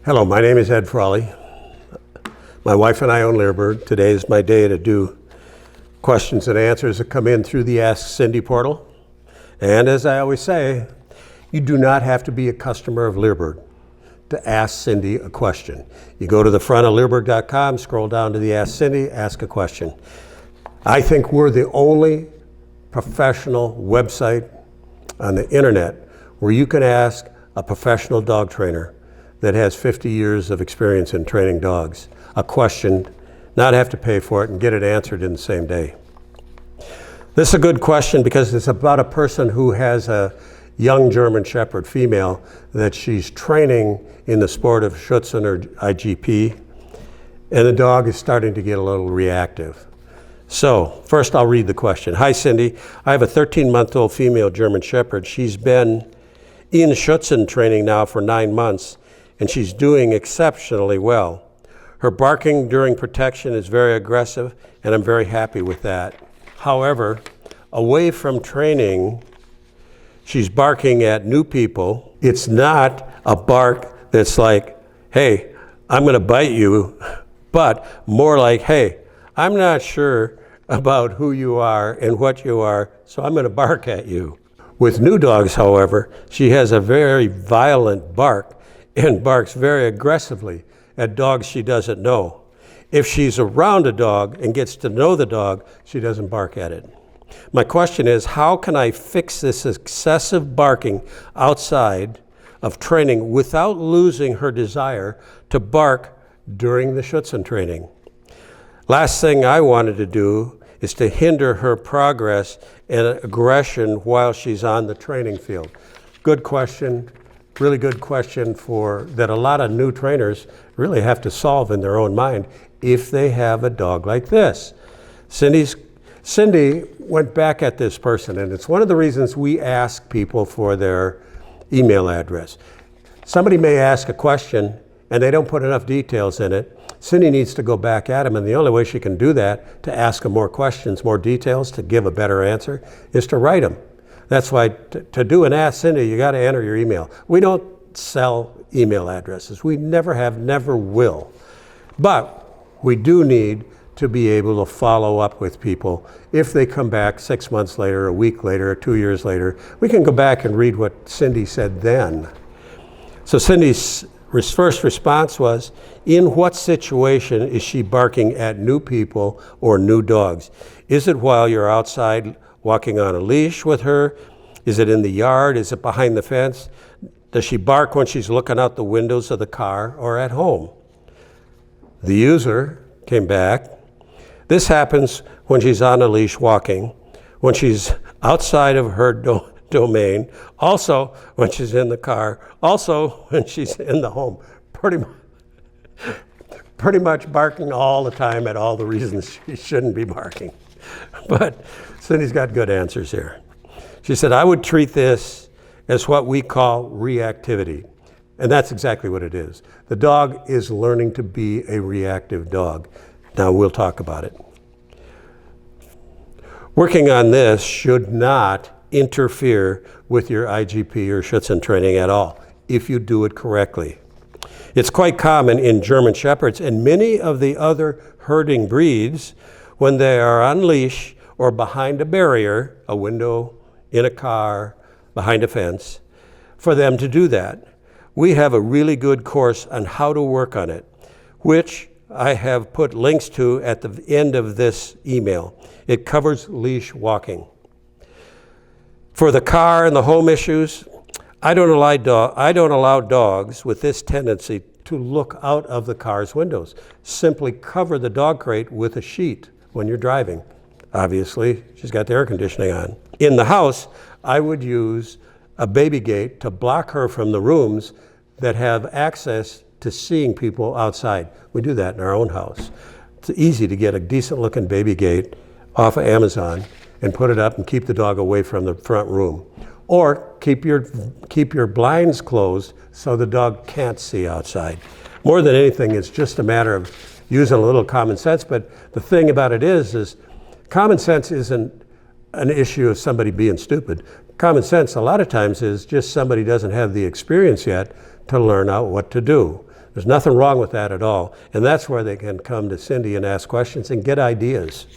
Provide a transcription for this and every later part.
Hello, my name is Ed Frawley. My wife and I own Leerburg. Today is my day to do questions and answers that come in through the Ask Cindy portal. And as I always say, you do not have to be a customer of Leerburg to ask Cindy a question. You go to the front of Leerburg.com, scroll down to the Ask Cindy, ask a question. I think we're the only professional website on the internet where you can ask a professional dog trainer that has 50 years of experience in training dogs a question, not have to pay for it, and get it answered in the same day. This is a good question because it's about a person who has a young German Shepherd female that she's training in the sport of Schutzhund or IGP, and the dog is starting to get a little reactive. So first I'll read the question. Hi Cindy, I have a 13-month-old female German Shepherd. She's been in Schutzhund training now for 9 months, and she's doing exceptionally well. Her barking during protection is very aggressive, and I'm very happy with that. However, away from training, she's barking at new people. It's not a bark that's like, hey, I'm gonna bite you, but more like, hey, I'm not sure about who you are and what you are, so I'm gonna bark at you. With new dogs, however, she has a very violent bark and barks very aggressively at dogs she doesn't know. If she's around a dog and gets to know the dog, she doesn't bark at it. My question is, how can I fix this excessive barking outside of training without losing her desire to bark during the Schutzhund training? Last thing I wanted to do is to hinder her progress and aggression while she's on the training field. Good question. Really good question that a lot of new trainers really have to solve in their own mind if they have a dog like this. Cindy went back at this person, and it's one of the reasons we ask people for their email address. Somebody may ask a question and they don't put enough details in it. Cindy needs to go back at them, and the only way she can do that, to ask them more questions, more details, to give a better answer, is to write them. That's why to do an Ask Cindy, you got to enter your email. We don't sell email addresses. We never have, never will. But we do need to be able to follow up with people. If they come back 6 months later, a week later, or 2 years later, we can go back and read what Cindy said then. So Cindy's first response was, in what situation is she barking at new people or new dogs? Is it while you're outside walking on a leash with her? Is it in the yard? Is it behind the fence? Does she bark when she's looking out the windows of the car or at home? The user came back. This happens when she's on a leash walking, when she's outside of her domain, also when she's in the car, also when she's in the home. Pretty much barking all the time at all the reasons she shouldn't be barking. But Cindy's got good answers here. She said, I would treat this as what we call reactivity. And that's exactly what it is. The dog is learning to be a reactive dog. Now we'll talk about it. Working on this should not interfere with your IGP or Schutzhund training at all, if you do it correctly. It's quite common in German Shepherds and many of the other herding breeds, when they are on leash or behind a barrier, a window, in a car, behind a fence, for them to do that. We have a really good course on how to work on it, which I have put links to at the end of this email. It covers leash walking. For the car and the home issues, I don't allow dogs with this tendency to look out of the car's windows. Simply cover the dog crate with a sheet when you're driving. Obviously, she's got the air conditioning on. In the house, I would use a baby gate to block her from the rooms that have access to seeing people outside. We do that in our own house. It's easy to get a decent looking baby gate off of Amazon and put it up and keep the dog away from the front room. Or keep your blinds closed so the dog can't see outside. More than anything, it's just a matter of using a little common sense, but the thing about it is common sense isn't an issue of somebody being stupid. Common sense a lot of times is just somebody doesn't have the experience yet to learn out what to do. There's nothing wrong with that at all. And that's where they can come to Cindy and ask questions and get ideas.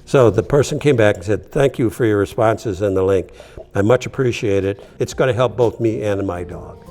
So the person came back and said, thank you for your responses and the link. I much appreciate it. It's going to help both me and my dog.